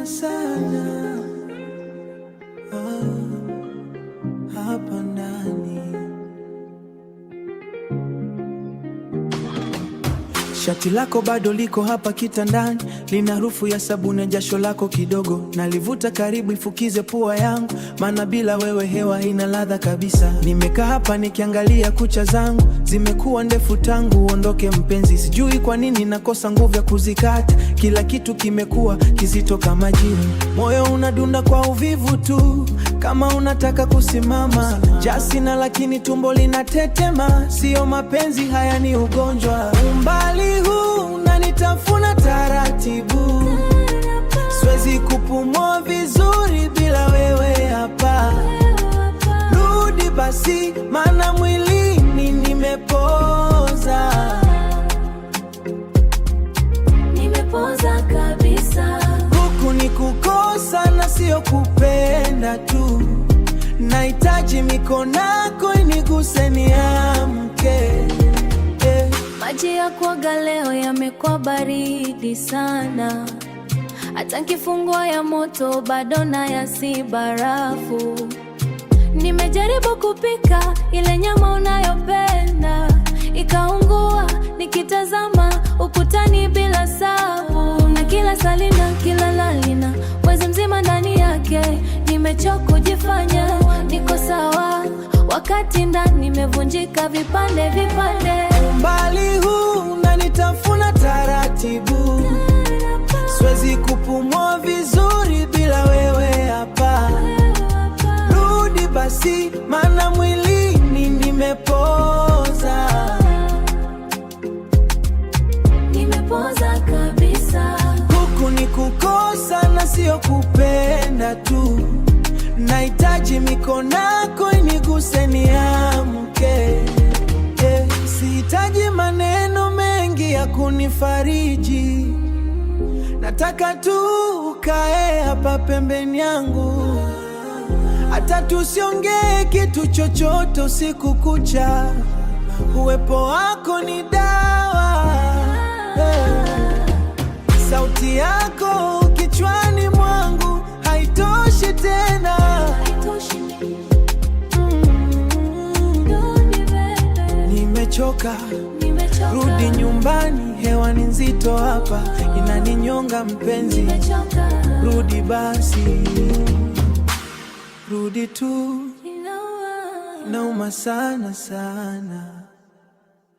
inauma sana hapa ndani. Shati lako bado liko hapa kitandani, lina harufu ya sabuni, jasho lako kidogo nalivuta karibu ifukize pua yangu, maana bila wewe hewa haina ladha kabisa. Nimekaa hapa nikiangalia kucha zangu, zimekuwa ndefu tangu uondoke mpenzi. Sijui kwa nini nakosa nguvu ya kuzikata, kila kitu kimekuwa kizito kama jiwe. Moyo unadunda kwa uvivu tu, kama unataka kusimama. Jasina lakini tumbo linatetema, sio mapenzi haya ni ugonjwa. Umbali huu unanitafuna taratibu, siwezi kupumua vizuri bila wewe hapa. Rudi basi, maana mwilini nimepoza. Nimepoza kabisa. Huku ni kukosa na sio kupenda tu, nahitaji mikono yako iniguse niamke. Maji ya kuoga leo yamekuwa baridi sana, hata nikifungua ya moto bado na yasi barafu. Nimejaribu kupika ile nyama unayopenda, ikaungua nikitazama ukutani bila sabu. Na kila salina, kila lalina, mwezi mzima ndani yake. Nimechoka kujifanya niko sawa, wakati ndani nimevunjika vipande vipande. Umbali huu unanitafuna taratibu, siwezi kupumua vizuri bila wewe hapa. Rudi basi, maana mwilini nimepoza. Nimepoza kabisa. Huku ni kukosa na sio kupenda tu, nahitaji mikono yako iniguse niamke. Sihitaji maneno mengi ya kunifariji, nataka tu ukae hapa pembeni yangu, hata tusiongee kitu chochote usiku kucha. Uwepo wako ni dawa, sauti yako kichwani mwangu haitoshi tena. Nimechoka, rudi nyumbani, hewa ni nzito hapa, inaninyonga mpenzi. Rudi basi, rudi tu, inauma sana sana.